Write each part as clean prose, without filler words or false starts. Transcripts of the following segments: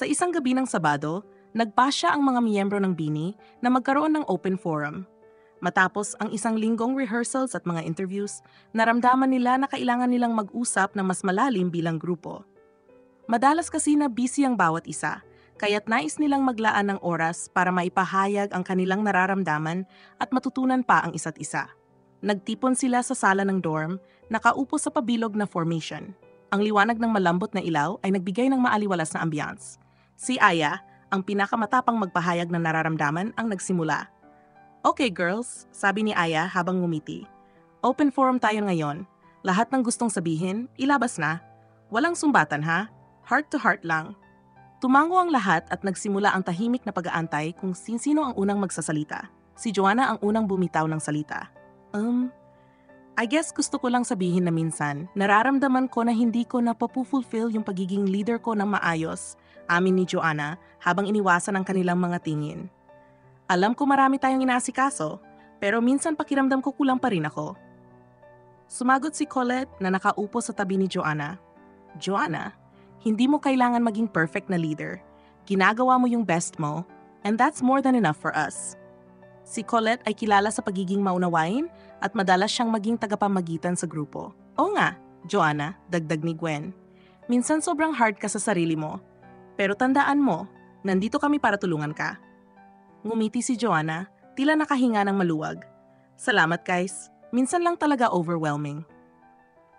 Sa isang gabi ng Sabado, nagpasya ang mga miyembro ng BINI na magkaroon ng open forum. Matapos ang isang linggong rehearsals at mga interviews, naramdaman nila na kailangan nilang mag-usap na mas malalim bilang grupo. Madalas kasi na busy ang bawat isa, kaya't nais nilang maglaan ng oras para maipahayag ang kanilang nararamdaman at matutunan pa ang isa't isa. Nagtipon sila sa sala ng dorm, nakaupo sa pabilog na formation. Ang liwanag ng malambot na ilaw ay nagbigay ng maaliwalas na ambiance. Si Aya, ang pinakamatapang magpahayag ng nararamdaman, ang nagsimula. "Okay girls," sabi ni Aya habang ngumiti. "Open forum tayo ngayon. Lahat ng gustong sabihin, ilabas na. Walang sumbatan ha, heart to heart lang." Tumango ang lahat at nagsimula ang tahimik na pag-aantay kung sino ang unang magsasalita. Si Joanna ang unang bumitaw ng salita. I guess gusto ko lang sabihin na minsan, nararamdaman ko na hindi ko napapufulfill yung pagiging leader ko ng maayos, amin ni Joanna habang iniwasan ang kanilang mga tingin. "Alam ko marami tayong inaasikaso, pero minsan pakiramdam ko kulang pa rin ako." Sumagot si Colette na nakaupo sa tabi ni Joanna. "Joanna, hindi mo kailangan maging perfect na leader. Ginagawa mo yung best mo, and that's more than enough for us." Si Colette ay kilala sa pagiging maunawain at madalas siyang maging tagapamagitan sa grupo. "Oo nga, Joanna," dagdag ni Gwen. "Minsan sobrang hard ka sa sarili mo. Pero tandaan mo, nandito kami para tulungan ka." Ngumiti si Joanna, tila nakahinga ng maluwag. "Salamat guys, minsan lang talaga overwhelming."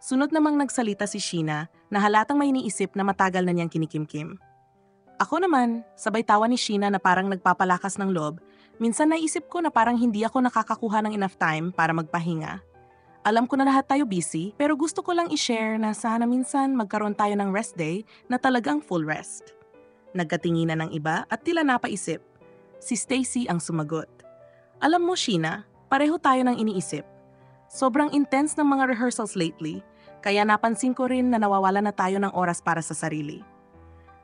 Sunod namang nagsalita si Sheena na halatang may iniisip na matagal na niyang kinikimkim. "Ako naman," sabay tawa ni Sheena na parang nagpapalakas ng loob, "minsan naisip ko na parang hindi ako nakakakuha ng enough time para magpahinga. Alam ko na lahat tayo busy, pero gusto ko lang i-share na sana minsan magkaroon tayo ng rest day na talagang full rest." Nagkatinginan ng iba at tila napaisip. Si Stacy ang sumagot. "Alam mo Sheena, pareho tayo ng iniisip. Sobrang intense ng mga rehearsals lately, kaya napansin ko rin na nawawala na tayo ng oras para sa sarili."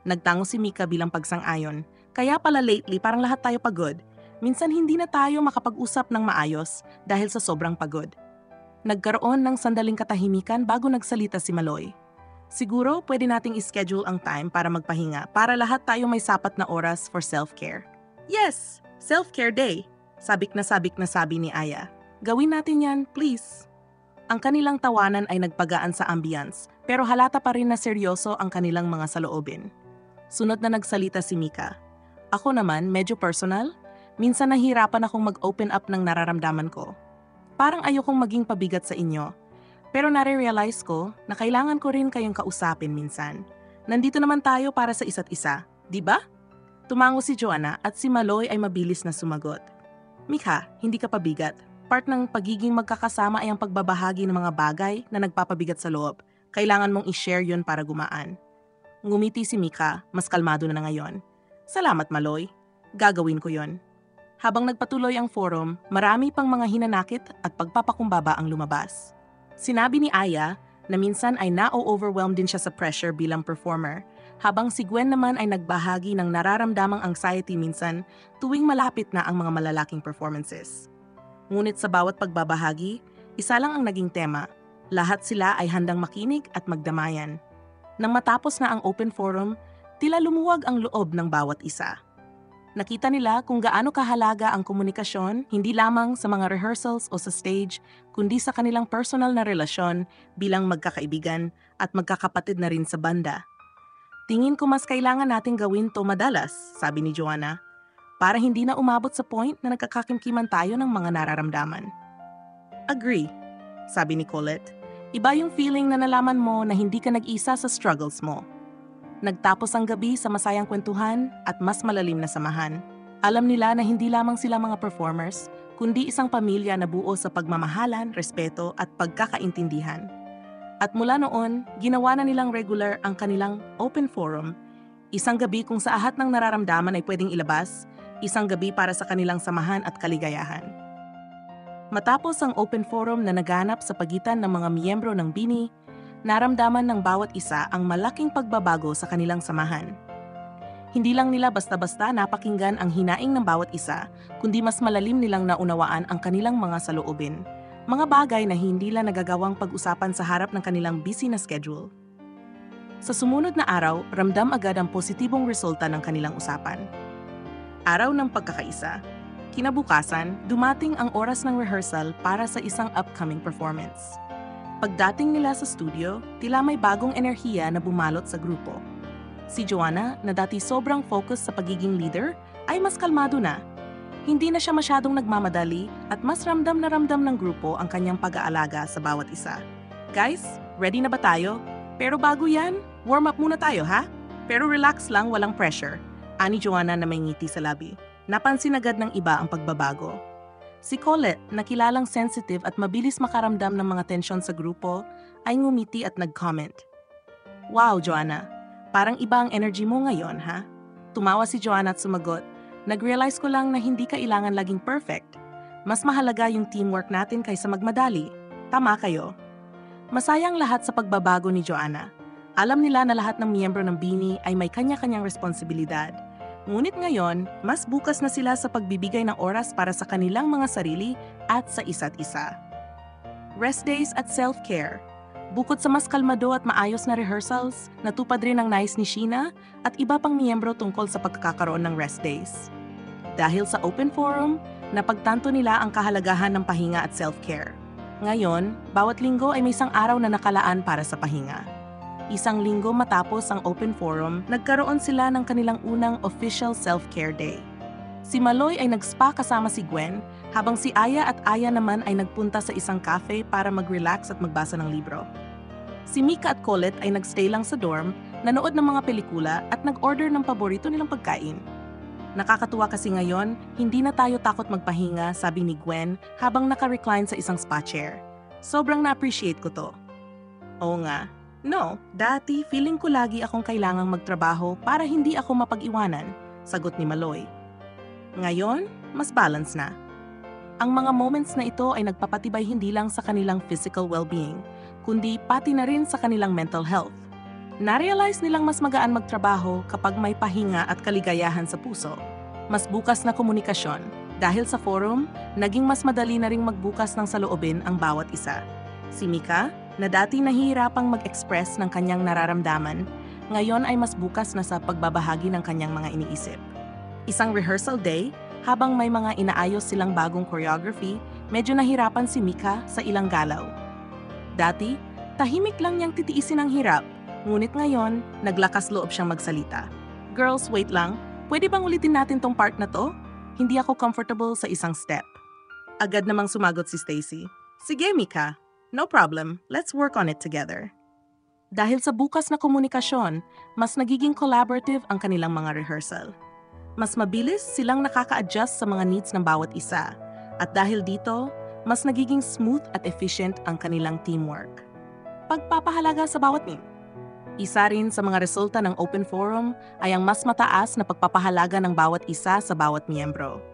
Nagtango si Mika bilang pagsang-ayon. "Kaya pala lately parang lahat tayo pagod. Minsan hindi na tayo makapag-usap ng maayos dahil sa sobrang pagod." Nagkaroon ng sandaling katahimikan bago nagsalita si Maloy. "Siguro pwede nating ischedule ang time para magpahinga para lahat tayo may sapat na oras for self-care." "Yes! Self-care day!" Sabik na sabi ni Aya. "Gawin natin yan, please." Ang kanilang tawanan ay nagpagaan sa ambience, pero halata pa rin na seryoso ang kanilang mga saloobin. Sunod na nagsalita si Mika. "Ako naman, medyo personal. Minsan nahihirapan akong mag-open up ng nararamdaman ko. Parang ayokong maging pabigat sa inyo. Pero nare-realize ko na kailangan ko rin kayong kausapin minsan. Nandito naman tayo para sa isa't isa, di ba?" Tumango si Joanna at si Maloy ay mabilis na sumagot. "Mika, hindi ka pabigat. Part ng pagiging magkakasama ay ang pagbabahagi ng mga bagay na nagpapabigat sa loob. Kailangan mong i-share yun para gumaan." Ngumiti si Mika, mas kalmado na ngayon. "Salamat Maloy. Gagawin ko yon." Habang nagpatuloy ang forum, marami pang mga hinanakit at pagpapakumbaba ang lumabas. Sinabi ni Aya na minsan ay na-overwhelmed din siya sa pressure bilang performer, habang si Gwen naman ay nagbahagi ng nararamdamang anxiety minsan tuwing malapit na ang mga malalaking performances. Ngunit sa bawat pagbabahagi, isa lang ang naging tema. Lahat sila ay handang makinig at magdamayan. Nang matapos na ang open forum, tila lumuwag ang loob ng bawat isa. Nakita nila kung gaano kahalaga ang komunikasyon, hindi lamang sa mga rehearsals o sa stage, kundi sa kanilang personal na relasyon bilang magkakaibigan at magkakapatid na rin sa banda. "Tingin ko mas kailangan nating gawin to madalas," sabi ni Joanna, "para hindi na umabot sa point na nagkakakimkiman tayo ng mga nararamdaman." "Agree," sabi ni Colette. "Iba yung feeling na nalaman mo na hindi ka nag-isa sa struggles mo." Nagtapos ang gabi sa masayang kwentuhan at mas malalim na samahan. Alam nila na hindi lamang sila mga performers, kundi isang pamilya na buo sa pagmamahalan, respeto at pagkakaintindihan. At mula noon, ginawa na nilang regular ang kanilang open forum. Isang gabi kung sa ahat ng nararamdaman ay pwedeng ilabas, isang gabi para sa kanilang samahan at kaligayahan. Matapos ang open forum na naganap sa pagitan ng mga miyembro ng BINI, naramdaman ng bawat isa ang malaking pagbabago sa kanilang samahan. Hindi lang nila basta-basta napakinggan ang hinaing ng bawat isa, kundi mas malalim nilang naunawaan ang kanilang mga saloobin. Mga bagay na hindi lang nagagawang pag-usapan sa harap ng kanilang busy na schedule. Sa sumunod na araw, ramdam agad ang positibong resulta ng kanilang usapan. Araw ng pagkakaisa. Kinabukasan, dumating ang oras ng rehearsal para sa isang upcoming performance. Pagdating nila sa studio, tila may bagong enerhiya na bumalot sa grupo. Si Joanna, na dati sobrang focus sa pagiging leader, ay mas kalmado na. Hindi na siya masyadong nagmamadali at mas ramdam na ramdam ng grupo ang kanyang pag-aalaga sa bawat isa. Guys, ready na ba tayo? Pero bago yan, warm up muna tayo ha? Pero relax lang, walang pressure. Ani Joanna na may ngiti sa labi. Napansin agad ng iba ang pagbabago. Si Colette, na kilalang sensitive at mabilis makaramdam ng mga tensyon sa grupo, ay ngumiti at nag-comment. Wow, Joanna, parang iba ang energy mo ngayon, ha? Tumawa si Joanna at sumagot, nag-realize ko lang na hindi kailangan laging perfect. Mas mahalaga yung teamwork natin kaysa magmadali. Tama kayo. Masayang lahat sa pagbabago ni Joanna. Alam nila na lahat ng miyembro ng BINI ay may kanya-kanyang responsibilidad. Ngunit ngayon, mas bukas na sila sa pagbibigay ng oras para sa kanilang mga sarili at sa isa't isa. Rest days at self-care. Bukod sa mas kalmado at maayos na rehearsals, natupad rin ang nais ni Sheena at iba pang miyembro tungkol sa pagkakaroon ng rest days. Dahil sa open forum, napagtanto nila ang kahalagahan ng pahinga at self-care. Ngayon, bawat linggo ay may isang araw na nakalaan para sa pahinga. Isang linggo matapos ang open forum, nagkaroon sila ng kanilang unang official self-care day. Si Maloy ay nag-spa kasama si Gwen, habang si Aya at Aya naman ay nagpunta sa isang cafe para mag-relax at magbasa ng libro. Si Mika at Colette ay nagstay lang sa dorm, nanood ng mga pelikula at nag-order ng paborito nilang pagkain. Nakakatuwa kasi ngayon, hindi na tayo takot magpahinga, sabi ni Gwen habang naka-recline sa isang spa chair. Sobrang na-appreciate ko to. Oo nga. No, dati feeling ko lagi akong kailangang magtrabaho para hindi ako mapag-iwanan, sagot ni Maloy. Ngayon, mas balance na. Ang mga moments na ito ay nagpapatibay hindi lang sa kanilang physical well-being, kundi pati na rin sa kanilang mental health. Na-realize nilang mas magaan magtrabaho kapag may pahinga at kaligayahan sa puso. Mas bukas na komunikasyon. Dahil sa forum, naging mas madali na ring magbukas ng saloobin ang bawat isa. Si Mika, na dati nahihirapang mag-express ng kanyang nararamdaman, ngayon ay mas bukas na sa pagbabahagi ng kanyang mga iniisip. Isang rehearsal day, habang may mga inaayos silang bagong choreography, medyo nahirapan si Mika sa ilang galaw. Dati, tahimik lang niyang titiisin ang hirap. Ngunit ngayon, naglakas loob siyang magsalita. Girls, wait lang. Pwede bang ulitin natin tong part na to? Hindi ako comfortable sa isang step. Agad namang sumagot si Stacy. Sige, Mika. No problem. Let's work on it together. Dahil sa bukas na komunikasyon, mas nagiging collaborative ang kanilang mga rehearsal. Mas mabilis silang nakaka-adjust sa mga needs ng bawat isa. At dahil dito, mas nagiging smooth at efficient ang kanilang teamwork. Pagpapahalaga sa bawat team. Isa rin sa mga resulta ng open forum ay ang mas mataas na pagpapahalaga ng bawat isa sa bawat miyembro.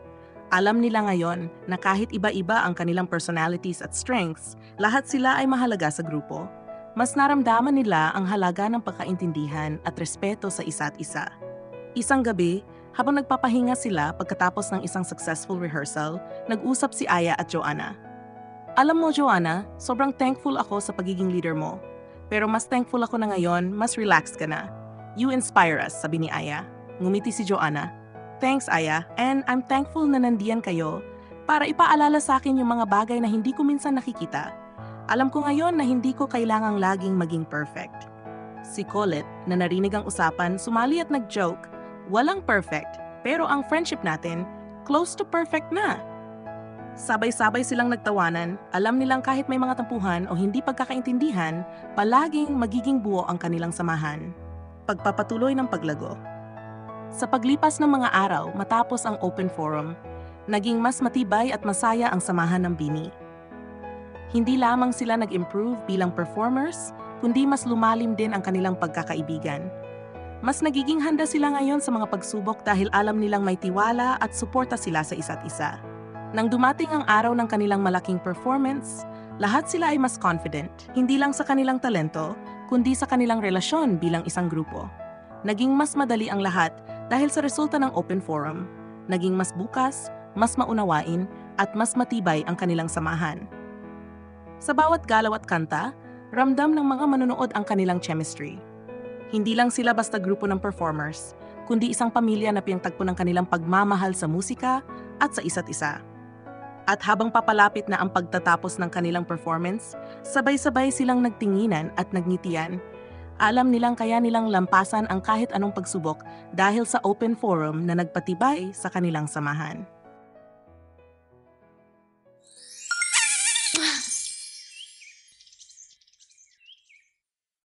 Alam nila ngayon na kahit iba-iba ang kanilang personalities at strengths, lahat sila ay mahalaga sa grupo. Mas naramdaman nila ang halaga ng pagkaintindihan at respeto sa isa't isa. Isang gabi, habang nagpapahinga sila pagkatapos ng isang successful rehearsal, nag-usap si Aya at Joanna. Alam mo, Joanna, sobrang thankful ako sa pagiging leader mo. Pero mas thankful ako na ngayon, mas relaxed ka na. You inspire us, sabi ni Aya. Ngumiti si Joanna. Thanks, Aya, and I'm thankful na nandiyan kayo para ipaalala sa akin yung mga bagay na hindi ko minsan nakikita. Alam ko ngayon na hindi ko kailangang laging maging perfect. Si Colette, na narinig ang usapan, sumali at nag-joke. Walang perfect, pero ang friendship natin, close to perfect na. Sabay-sabay silang nagtawanan, alam nilang kahit may mga tampuhan o hindi pagkakaintindihan, palaging magiging buo ang kanilang samahan. Pagpapatuloy ng paglago. Sa paglipas ng mga araw matapos ang open forum, naging mas matibay at masaya ang samahan ng BINI. Hindi lamang sila nag-improve bilang performers, kundi mas lumalim din ang kanilang pagkakaibigan. Mas nagiging handa sila ngayon sa mga pagsubok dahil alam nilang may tiwala at suporta sila sa isa't isa. Nang dumating ang araw ng kanilang malaking performance, lahat sila ay mas confident, hindi lang sa kanilang talento, kundi sa kanilang relasyon bilang isang grupo. Naging mas madali ang lahat dahil sa resulta ng open forum. Naging mas bukas, mas maunawain, at mas matibay ang kanilang samahan. Sa bawat galaw at kanta, ramdam ng mga manonood ang kanilang chemistry. Hindi lang sila basta grupo ng performers, kundi isang pamilya na pinagtagpo ng kanilang pagmamahal sa musika at sa isa't isa. At habang papalapit na ang pagtatapos ng kanilang performance, sabay-sabay silang nagtinginan at nagngitian. Alam nilang kaya nilang lampasan ang kahit anong pagsubok dahil sa open forum na nagpatibay sa kanilang samahan.